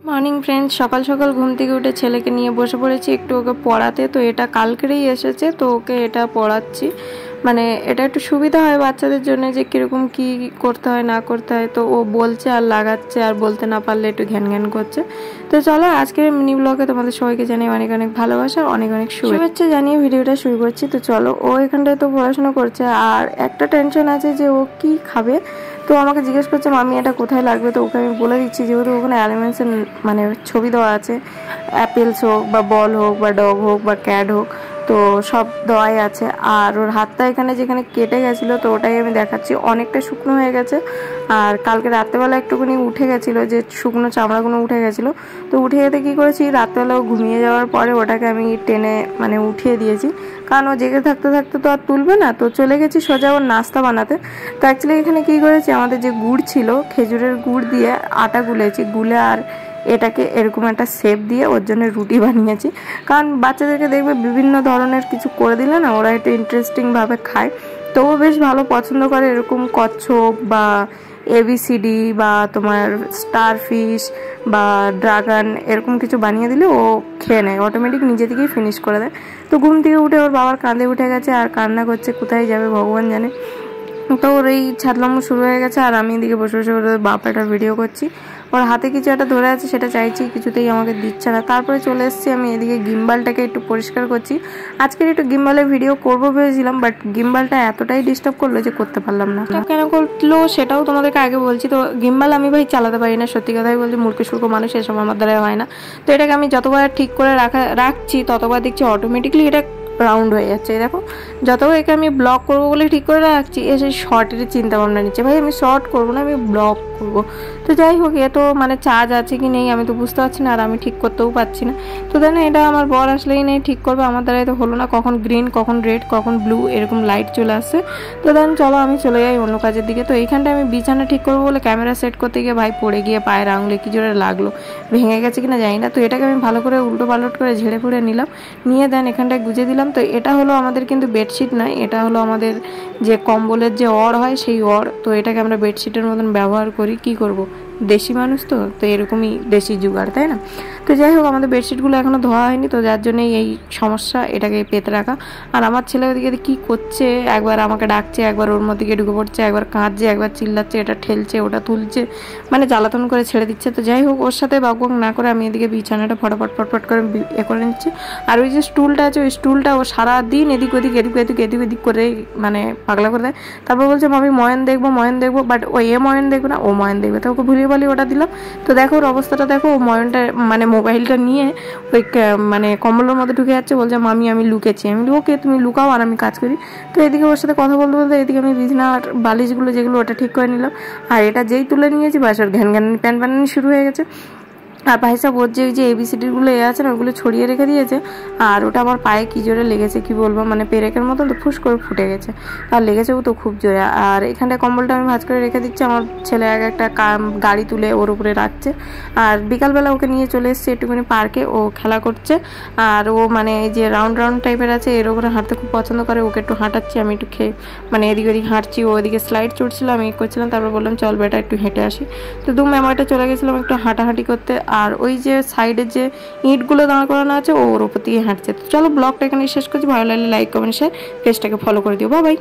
Morning friends, সকাল সকাল ঘুম থেকে উঠে ছেলেকে নিয়ে বসে পড়েছি একটু ওকে পড়াতে। তো এটা কালকেরই এসেছে, তো ওকে এটা পড়াচ্ছি। মানে এটা একটু সুবিধা হয় বাচ্চাদের জন্য, যে কীরকম কী করতে হয় না করতে হয়। তো ও বলছে আর লাগাচ্ছে, আর বলতে না পারলে একটু ঘ্যান ঘ্যান করছে। তো চলো আজকের মিনি ব্লগে তোমাদের সবাইকে জানিয়ে অনেক অনেক ভালোবাসা, অনেক অনেক শুভেচ্ছা জানিয়ে ভিডিওটা শুরু করছি। তো চলো, ও এখানটায় তো পড়াশোনা করছে, আর একটা টেনশন আছে যে ও কি খাবে। তো আমাকে জিজ্ঞেস করছে মামি এটা কোথায় লাগবে। তো ওকে আমি বলে দিচ্ছি, যেহেতু ওখানে অ্যানিমেলসের মানে ছবি দেওয়া আছে, অ্যাপেলস হোক বা বল হোক বা ডগ হোক বা ক্যাট হোক, তো সব দেওয়াই আছে। আর ওর হাতটা এখানে যেখানে কেটে গেছিলো, তো ওটাই আমি দেখাচ্ছি, অনেকটা শুকনো হয়ে গেছে। আর কালকে রাত্রেবেলা একটুখানি উঠে গেছিলো, যে শুকনো চামড়াগুলো উঠে গেছিলো। তো উঠে যেতে কী করেছি, রাত্রেবেলা ঘুমিয়ে যাওয়ার পরে ওটাকে আমি টেনে মানে উঠিয়ে দিয়েছি, কারণ ও জেগে থাকতে থাকতে তো আর তুলবে না। তো চলে গেছি সোজা ওর নাস্তা বানাতে। তো অ্যাকচুয়ালি এখানে কী করেছি, আমাদের যে গুড় ছিল, খেজুরের গুড় দিয়ে আটা গুলেছি, গুলে আর এটাকে এরকম একটা শেপ দিয়ে ওর জন্য রুটি বানিয়েছি। কারণ বাচ্চাদেরকে দেখবে বিভিন্ন ধরনের কিছু করে দিলে না, ওরা একটু ইন্টারেস্টিংভাবে খায়। তো ও বেশ ভালো পছন্দ করে এরকম কচ্ছপ বা এবিসিডি বা তোমার স্টার ফিশ বা ড্রাগন, এরকম কিছু বানিয়ে দিলে ও খেয়ে নেয়, অটোমেটিক নিজে থেকেই ফিনিশ করে দেয়। তো ঘুম থেকে উঠে ওর বাবার কাঁধে উঠে গেছে আর কান্না করছে, কোথায় যাবে ভগবান জানে। তো ওর এই ছাদলামো শুরু হয়ে গেছে, আর আমি এদিকে বসে বসে ওর বাপাটা ভিডিও করছি। ওর হাতে কিছু একটা ধরে আছে, সেটা চাইছি, কিছুতেই আমাকে দিচ্ছে না। তারপরে চলে এসেছি আমি এদিকে গিম্বালটাকে একটু পরিষ্কার করছি। আজকের একটু গিম্বালের ভিডিও করবো ভেবেছিলাম, বাট গিম্বালটা এতটাই ডিস্টার্ব করলো যে করতে পারলাম না। কেন করলো সেটাও তোমাদেরকে আগে বলছি। তো গিম্বাল আমি ভাই চালাতে পারি না, সত্যি কথাই বলছি, মূর্খ সুর্খ মানুষ, এসব আমার দ্বারা হয় না। তো এটাকে আমি যতবার ঠিক করে রাখছি ততবার দেখছি অটোমেটিকলি এটা রাউন্ড হয়ে যাচ্ছে। দেখো, যতবার একে আমি ব্লক করবো বলে ঠিক করে রাখছি, এসে শর্টের চিন্তা ভাবনা নিচ্ছে। ভাই আমি শর্ট করবো না, আমি ব্লক করবো। তো যাই হোক, এ তো মানে চার্জ আছে কি নেই আমি তো বুঝতে পারছি না, আর আমি ঠিক করতেও পারছি না। তো দেন এটা আমার বর আসলেই নেই ঠিক করবে, আমার দ্বারাই তো হলো না। কখন গ্রিন, কখন রেড, কখন ব্লু, এরকম লাইট চলে আসছে। তো দেন চলো আমি চলে যাই অন্য কাজের দিকে। তো এইখানটা আমি বিছানা ঠিক করবো বলে ক্যামেরা সেট করতে গিয়ে ভাই পড়ে গিয়ে পায়ের আঙুলে কি জোরে লাগলো, ভেঙে গেছে কিনা জানি না। তো এটাকে আমি ভালো করে উল্টো পালট করে ঝেড়ে ফুড়ে নিলাম, নিয়ে দেন এখানটায় গুজে দিলাম। তো এটা হলো আমাদের কিন্তু বেডশিট নয়, এটা হলো আমাদের যে কম্বলের যে অড় হয় সেই অড়। তো এটাকে আমরা বেডশিটের মতন ব্যবহার করি, কি করব, দেশি মানুষ তো এরকমই দেশি জুগাড়, তাই না। তো যাই হোক, আমাদের বেডশিটগুলো এখনও ধোয়া হয়নি, তো যার জন্যই এই সমস্যা, এটাকে পেতে রাখা। আর আমার ছেলে ওদিকে কী করছে, একবার আমাকে ডাকছে, একবার ওর মধ্যে গিয়ে ঢুকে পড়ছে, একবার কাঁদছে, একবার চিল্লাচ্ছে, এটা ঠেলছে, ওটা তুলছে, মানে জ্বালাতন করে ছেড়ে দিচ্ছে। তো যাই হোক, ওর সাথে বকবক না করে আমি এদিকে বিছানাটা ফটাফট করে করে নিচ্ছি। আর ওই যে স্টুলটা আছে, ওই স্টুলটা ও সারাদিন এদিক ওদিক করে মানে পাগলা করে দেয়। তারপর বলছে মামি ময়ন দেখবো, বাট ও ময়ন দেখবে না, ও ময়ন দেখবে। তো ওকে ভুলিয়ে বালি ওটা দিলাম। তো দেখো ওর অবস্থাটা দেখো, ও ময়নটা মানে মোবাইলটা নিয়ে ওই মানে কম্বলের মধ্যে ঢুকে যাচ্ছে, বলছে মামি আমি লুকেছি। আমি ওকে তুমি লুকাও আর আমি কাজ করি। তো এদিকে ওর সাথে কথা বলতে বলতে এদিকে আমি বিছানার বালিশগুলো যেগুলো ওটা ঠিক করে নিলাম। আর এটা যেই তুলে নিয়েছি বাস ওর ঘ্যান প্যান বানানি শুরু হয়ে গেছে। আর ভাই সাহেব ওর যে ওই যে এবিসিডিগুলো আছে না, ওগুলো ছড়িয়ে রেখে দিয়েছে। আর ওটা আমার পায়ে কী জোরে লেগেছে কি বলবো, মানে পেরেকের মতন তো ফুস করে ফুটে গেছে, আর লেগেছেও তো খুব জোরে। আর এখানটা কম্বলটা আমি ভাঁজ করে রেখে দিচ্ছি, আমার ছেলে একটা গাড়ি তুলে ওর উপরে রাখছে। আর বিকালবেলা ওকে নিয়ে চলে এসেছি একটুখানি পার্কে, ও খেলা করছে। আর ও মানে এই যে রাউন্ড টাইপের আছে, এর উপরে হাঁটতে খুব পছন্দ করে, ওকে একটু হাঁটাচ্ছি, আমি একটু মানে এদিক ওদিক হাঁটছি, ও ওদিকে স্লাইড চড়ছিল, আমি করছিলাম। তারপর বললাম চল বেটা একটু হেঁটে আসি। তো মেমাটা চলে গেছিলাম একটু হাঁটাহাঁটি করতে। আর ওই যে সাইডে যে ইঁটগুলো দাঁড় করানো আছে, ওর ওপর দিয়ে হাঁটছে। তো চলো ব্লগটা এখানে শেষ করছি, ভালো লাগলে লাইক কমেন্ট শেয়ার, পেজটাকে ফলো করে দিও, বাই।